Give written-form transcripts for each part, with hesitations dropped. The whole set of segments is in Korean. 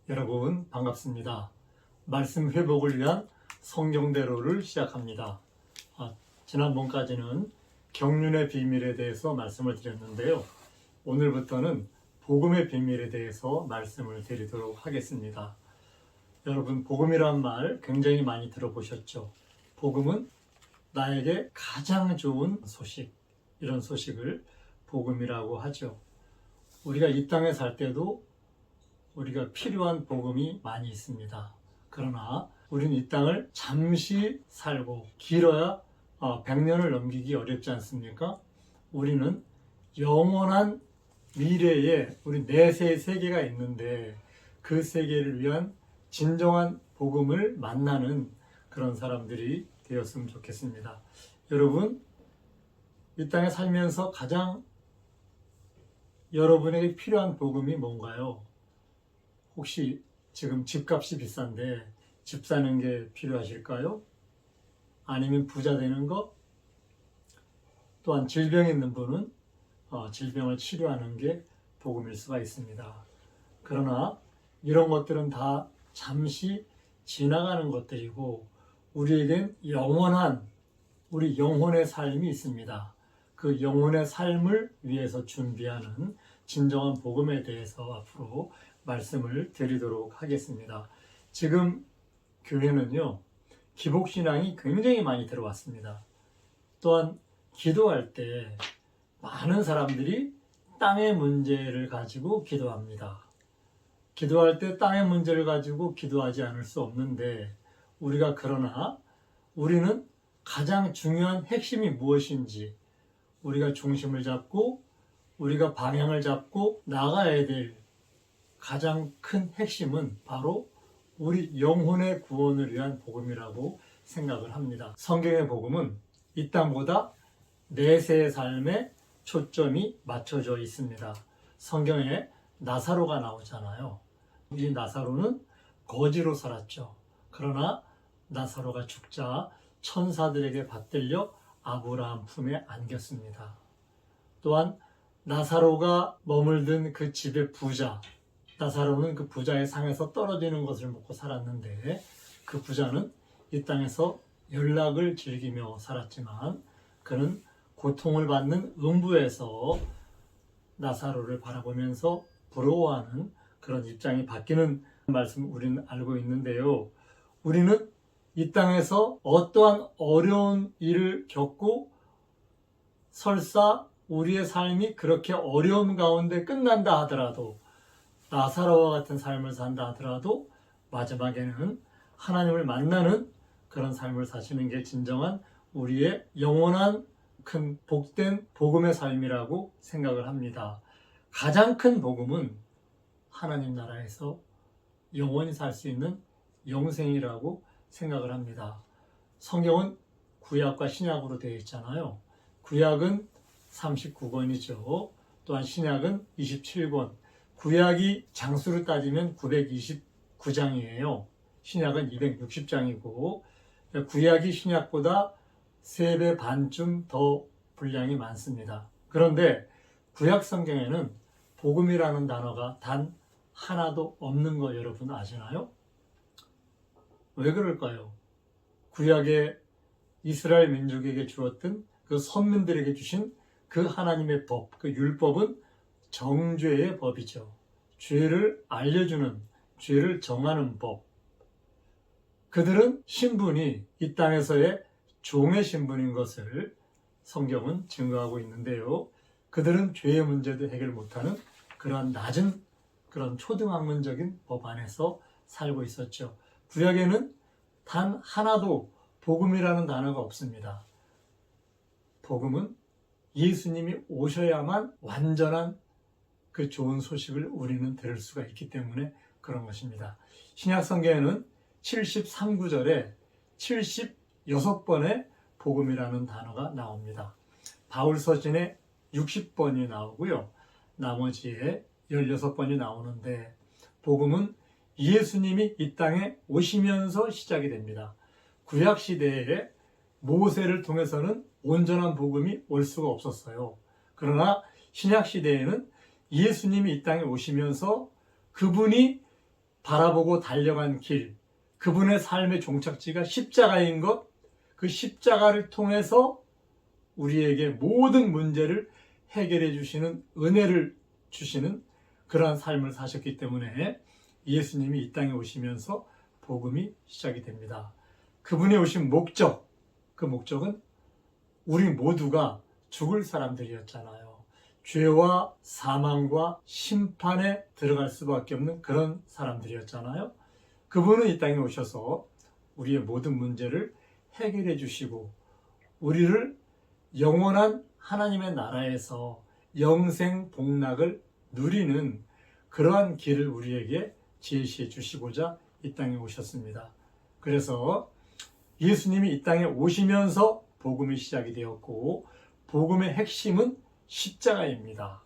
여러분 반갑습니다. 말씀 회복을 위한 성경대로를 시작합니다. 지난번까지는 경륜의 비밀에 대해서 말씀을 드렸는데요. 오늘부터는 복음의 비밀에 대해서 말씀을 드리도록 하겠습니다. 여러분, 복음이란 말 굉장히 많이 들어보셨죠? 복음은 나에게 가장 좋은 소식, 이런 소식을 복음이라고 하죠. 우리가 이 땅에 살 때도 우리가 필요한 복음이 많이 있습니다. 그러나 우리는 이 땅을 잠시 살고 길어야 100년을 넘기기 어렵지 않습니까? 우리는 영원한 미래에 우리 내세 세계가 있는데 그 세계를 위한 진정한 복음을 만나는 그런 사람들이 되었으면 좋겠습니다. 여러분, 이 땅에 살면서 가장 여러분에게 필요한 복음이 뭔가요? 혹시 지금 집값이 비싼데 집 사는 게 필요하실까요? 아니면 부자 되는 거? 또한 질병이 있는 분은 질병을 치료하는 게 복음일 수가 있습니다. 그러나 이런 것들은 다 잠시 지나가는 것들이고 우리에겐 영원한 우리 영혼의 삶이 있습니다. 그 영혼의 삶을 위해서 준비하는 진정한 복음에 대해서 앞으로 말씀을 드리도록 하겠습니다. 지금 교회는요, 기복신앙이 굉장히 많이 들어왔습니다. 또한 기도할 때 많은 사람들이 땅의 문제를 가지고 기도합니다. 기도할 때 땅의 문제를 가지고 기도하지 않을 수 없는데 그러나 우리는 가장 중요한 핵심이 무엇인지 우리가 중심을 잡고 우리가 방향을 잡고 나가야 될 가장 큰 핵심은 바로 우리 영혼의 구원을 위한 복음이라고 생각을 합니다. 성경의 복음은 이 땅보다 내세의 삶에 초점이 맞춰져 있습니다. 성경에 나사로가 나오잖아요. 이 나사로는 거지로 살았죠. 그러나 나사로가 죽자 천사들에게 받들려 아브라함 품에 안겼습니다. 또한 나사로가 머물던 그 집의 부자, 나사로는 그 부자의 상에서 떨어지는 것을 먹고 살았는데 그 부자는 이 땅에서 연락을 즐기며 살았지만 그는 고통을 받는 음부에서 나사로를 바라보면서 부러워하는 그런 입장이 바뀌는 말씀 우리는 알고 있는데요. 우리는 이 땅에서 어떠한 어려운 일을 겪고 설사 우리의 삶이 그렇게 어려움 가운데 끝난다 하더라도 나사로와 같은 삶을 산다 하더라도 마지막에는 하나님을 만나는 그런 삶을 사시는 게 진정한 우리의 영원한 큰 복된 복음의 삶이라고 생각을 합니다. 가장 큰 복음은 하나님 나라에서 영원히 살 수 있는 영생이라고 생각을 합니다. 성경은 구약과 신약으로 되어 있잖아요. 구약은 39권이죠. 또한 신약은 27권. 구약이 장수를 따지면 929장이에요. 신약은 260장이고 구약이 신약보다 3배 반쯤 더 분량이 많습니다. 그런데 구약 성경에는 복음이라는 단어가 단 하나도 없는 거 여러분 아시나요? 왜 그럴까요? 구약의 이스라엘 민족에게 주었던 그 선민들에게 주신 그 하나님의 법, 그 율법은 정죄의 법이죠. 죄를 알려주는, 죄를 정하는 법. 그들은 신분이 이 땅에서의 종의 신분인 것을 성경은 증거하고 있는데요. 그들은 죄의 문제도 해결 못하는 그러한 낮은 그런 초등학문적인 법 안에서 살고 있었죠. 구약에는 단 하나도 복음이라는 단어가 없습니다. 복음은 예수님이 오셔야만 완전한 그 좋은 소식을 우리는 들을 수가 있기 때문에 그런 것입니다. 신약 성경에는 73구절에 76번의 복음이라는 단어가 나옵니다. 바울 서신에 60번이 나오고요. 나머지에 16번이 나오는데 복음은 예수님이 이 땅에 오시면서 시작이 됩니다. 구약 시대에 모세를 통해서는 온전한 복음이 올 수가 없었어요. 그러나 신약 시대에는 예수님이 이 땅에 오시면서 그분이 바라보고 달려간 길, 그분의 삶의 종착지가 십자가인 것, 그 십자가를 통해서 우리에게 모든 문제를 해결해 주시는 은혜를 주시는 그러한 삶을 사셨기 때문에 예수님이 이 땅에 오시면서 복음이 시작이 됩니다. 그분이 오신 목적, 그 목적은 우리 모두가 죽을 사람들이었잖아요. 죄와 사망과 심판에 들어갈 수밖에 없는 그런 사람들이었잖아요. 그분은 이 땅에 오셔서 우리의 모든 문제를 해결해 주시고 우리를 영원한 하나님의 나라에서 영생 복락을 누리는 그러한 길을 우리에게 제시해 주시고자 이 땅에 오셨습니다. 그래서 예수님이 이 땅에 오시면서 복음이 시작이 되었고 복음의 핵심은 십자가입니다.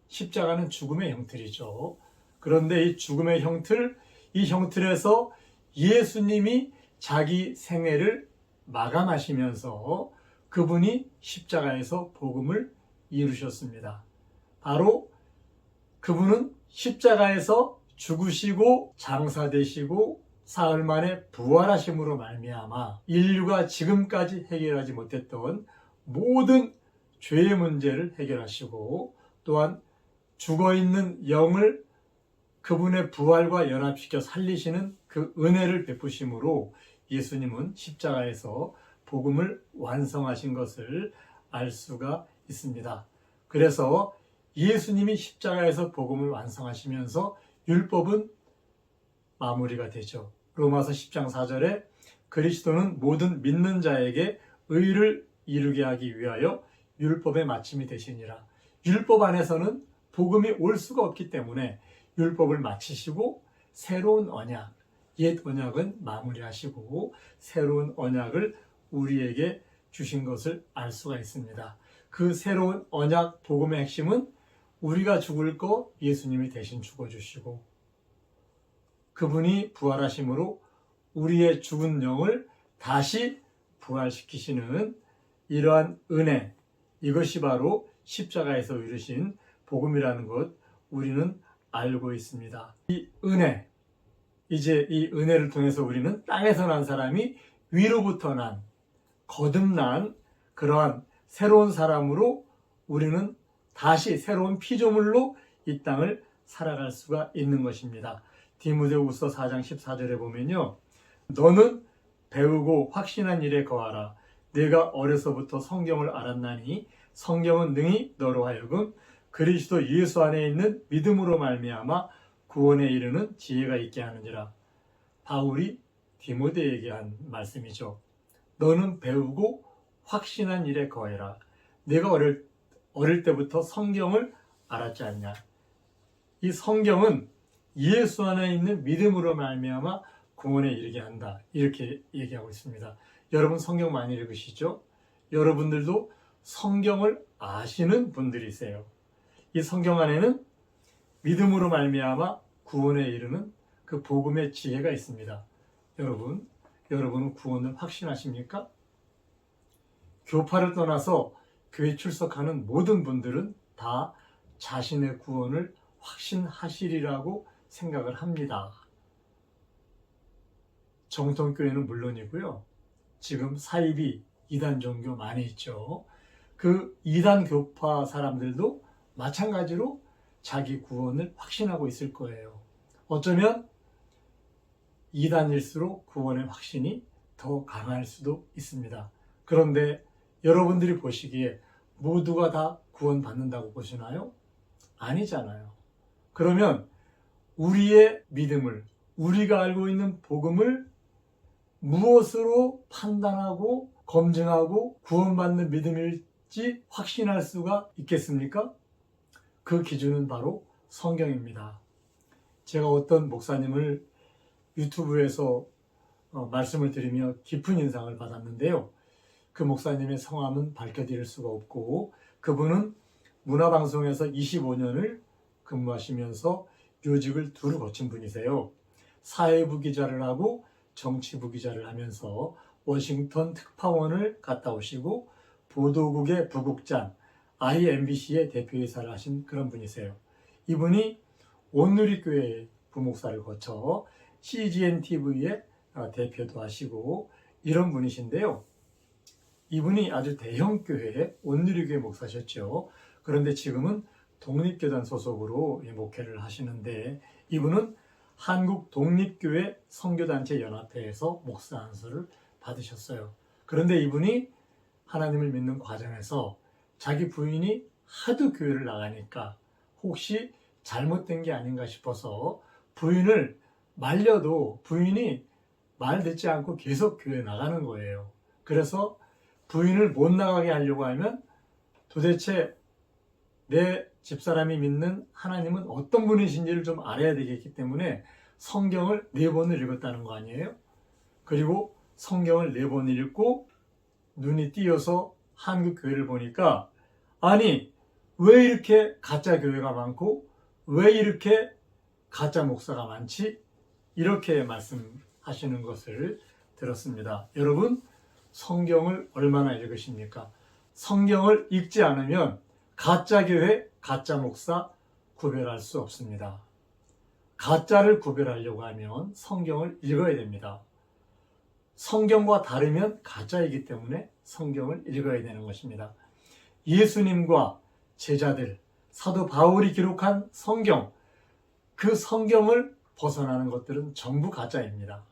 십자가는 죽음의 형틀이죠. 그런데 이 죽음의 형틀, 이 형틀에서 예수님이 자기 생애를 마감하시면서 그분이 십자가에서 복음을 이루셨습니다. 바로 그분은 십자가에서 죽으시고 장사되시고 사흘 만에 부활하심으로 말미암아 인류가 지금까지 해결하지 못했던 모든 죄의 문제를 해결하시고 또한 죽어있는 영을 그분의 부활과 연합시켜 살리시는 그 은혜를 베푸심으로 예수님은 십자가에서 복음을 완성하신 것을 알 수가 있습니다. 그래서 예수님이 십자가에서 복음을 완성하시면서 율법은 마무리가 되죠. 로마서 10장 4절에 그리스도는 모든 믿는 자에게 의를 이루게 하기 위하여 율법의 마침이 되시니라. 율법 안에서는 복음이 올 수가 없기 때문에 율법을 마치시고 새로운 언약, 옛 언약은 마무리하시고 새로운 언약을 우리에게 주신 것을 알 수가 있습니다. 그 새로운 언약 복음의 핵심은 우리가 죽을 거 예수님이 대신 죽어주시고 그분이 부활하심으로 우리의 죽은 영을 다시 부활시키시는 이러한 은혜, 이것이 바로 십자가에서 이루신 복음이라는 것 우리는 알고 있습니다. 이 은혜, 이제 이 은혜를 통해서 우리는 땅에서 난 사람이 위로부터 난, 거듭난 그러한 새로운 사람으로 우리는 다시 새로운 피조물로 이 땅을 살아갈 수가 있는 것입니다. 디모데후서 4장 14절에 보면요. 너는 배우고 확신한 일에 거하라. 내가 어려서부터 성경을 알았나니 성경은 능히 너로 하여금 그리스도 예수 안에 있는 믿음으로 말미암아 구원에 이르는 지혜가 있게 하느니라. 바울이 디모데에게 한 말씀이죠. 너는 배우고 확신한 일에 거해라. 내가 어릴 때부터 성경을 알았지 않냐. 이 성경은 예수 안에 있는 믿음으로 말미암아 구원에 이르게 한다. 이렇게 얘기하고 있습니다. 여러분 성경 많이 읽으시죠? 여러분들도 성경을 아시는 분들이세요. 이 성경 안에는 믿음으로 말미암아 구원에 이르는 그 복음의 지혜가 있습니다. 여러분은 구원을 확신하십니까? 교파를 떠나서 교회 출석하는 모든 분들은 다 자신의 구원을 확신하시리라고 생각을 합니다. 정통교회는 물론이고요. 지금 사이비 이단 종교 많이 있죠. 그 이단 교파 사람들도 마찬가지로 자기 구원을 확신하고 있을 거예요. 어쩌면 이단일수록 구원의 확신이 더 강할 수도 있습니다. 그런데 여러분들이 보시기에 모두가 다 구원받는다고 보시나요? 아니잖아요. 그러면 우리의 믿음을, 우리가 알고 있는 복음을 무엇으로 판단하고 검증하고 구원받는 믿음일지 확신할 수가 있겠습니까? 그 기준은 바로 성경입니다. 제가 어떤 목사님을 유튜브에서 말씀을 드리며 깊은 인상을 받았는데요. 그 목사님의 성함은 밝혀드릴 수가 없고 그분은 문화방송에서 25년을 근무하시면서 요직을 두루 거친 분이세요. 사회부 기자를 하고 정치부 기자를 하면서 워싱턴 특파원을 갔다 오시고 보도국의 부국장, IMBC의 대표이사를 하신 그런 분이세요. 이분이 온누리교회의 부목사를 거쳐 CGN TV의 대표도 하시고 이런 분이신데요. 이분이 아주 대형 교회의 온누리교회 목사셨죠. 그런데 지금은 독립교단 소속으로 목회를 하시는데 이분은 한국 독립교회 선교단체 연합회에서 목사 안수를 받으셨어요. 그런데 이분이 하나님을 믿는 과정에서 자기 부인이 하도 교회를 나가니까 혹시 잘못된 게 아닌가 싶어서 부인을 말려도 부인이 말 듣지 않고 계속 교회 나가는 거예요. 그래서 부인을 못 나가게 하려고 하면 도대체 내 집사람이 믿는 하나님은 어떤 분이신지를 좀 알아야 되겠기 때문에 성경을 4번을 읽었다는 거 아니에요? 그리고 성경을 4번 읽고 눈이 띄어서 한국 교회를 보니까 아니 왜 이렇게 가짜 교회가 많고 왜 이렇게 가짜 목사가 많지? 이렇게 말씀하시는 것을 들었습니다. 여러분 성경을 얼마나 읽으십니까? 성경을 읽지 않으면 가짜 교회, 가짜 목사 구별할 수 없습니다. 가짜를 구별하려고 하면 성경을 읽어야 됩니다. 성경과 다르면 가짜이기 때문에 성경을 읽어야 되는 것입니다. 예수님과 제자들, 사도 바울이 기록한 성경, 그 성경을 벗어나는 것들은 전부 가짜입니다.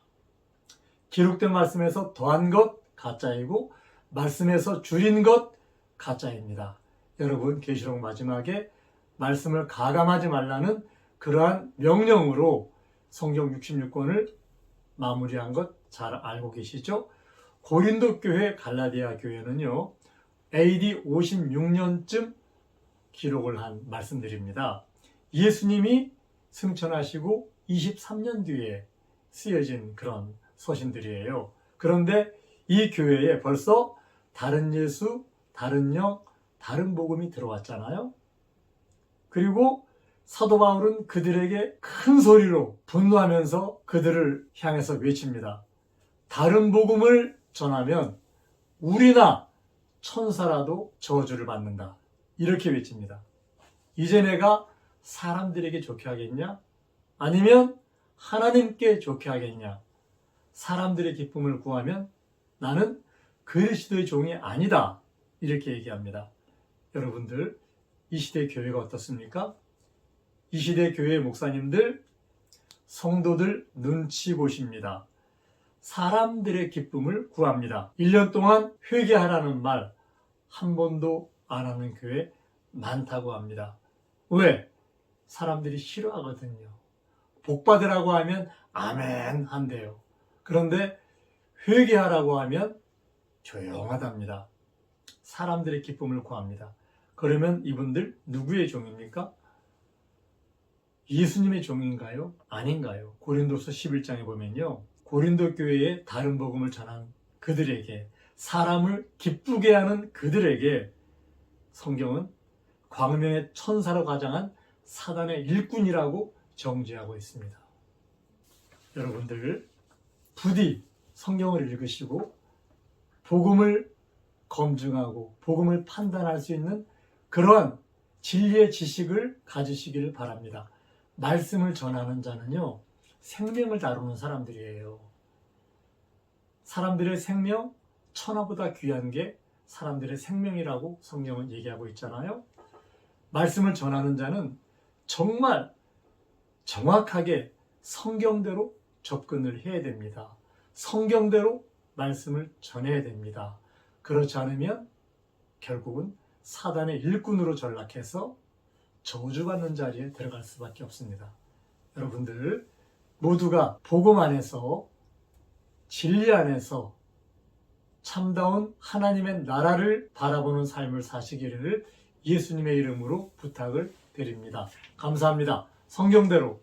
기록된 말씀에서 더한 것 가짜이고 말씀에서 줄인 것 가짜입니다. 여러분 계시록 마지막에 말씀을 가감하지 말라는 그러한 명령으로 성경 66권을 마무리한 것 잘 알고 계시죠? 고린도 교회, 갈라디아 교회는요 AD 56년쯤 기록을 한 말씀들입니다. 예수님이 승천하시고 23년 뒤에 쓰여진 그런 서신들이에요. 그런데 이 교회에 벌써 다른 예수, 다른 영, 다른 복음이 들어왔잖아요. 그리고 사도 바울은 그들에게 큰 소리로 분노하면서 그들을 향해서 외칩니다. 다른 복음을 전하면 우리나 천사라도 저주를 받는다. 이렇게 외칩니다. 이제 내가 사람들에게 좋게 하겠냐? 아니면 하나님께 좋게 하겠냐? 사람들의 기쁨을 구하면 나는 그리스도의 종이 아니다. 이렇게 얘기합니다. 여러분들, 이 시대 교회가 어떻습니까? 이 시대 교회 목사님들, 성도들 눈치 보십니다. 사람들의 기쁨을 구합니다. 1년 동안 회개하라는 말 한 번도 안 하는 교회 많다고 합니다. 왜? 사람들이 싫어하거든요. 복 받으라고 하면 아멘 한대요. 그런데 회개하라고 하면 조용하답니다. 사람들의 기쁨을 구합니다. 그러면 이분들 누구의 종입니까? 예수님의 종인가요? 아닌가요? 고린도서 11장에 보면요. 고린도 교회에 다른 복음을 전한 그들에게, 사람을 기쁘게 하는 그들에게 성경은 광명의 천사로 가장한 사단의 일꾼이라고 정죄하고 있습니다. 여러분들 부디 성경을 읽으시고 복음을 검증하고 복음을 판단할 수 있는 그러한 진리의 지식을 가지시기를 바랍니다. 말씀을 전하는 자는요, 생명을 다루는 사람들이에요. 사람들의 생명, 천하보다 귀한 게 사람들의 생명이라고 성경은 얘기하고 있잖아요. 말씀을 전하는 자는 정말 정확하게 성경대로 접근을 해야 됩니다. 성경대로 말씀을 전해야 됩니다. 그렇지 않으면 결국은 사단의 일꾼으로 전락해서 저주받는 자리에 들어갈 수밖에 없습니다. 여러분들 모두가 복음 안에서, 진리 안에서 참다운 하나님의 나라를 바라보는 삶을 사시기를 예수님의 이름으로 부탁을 드립니다. 감사합니다. 성경대로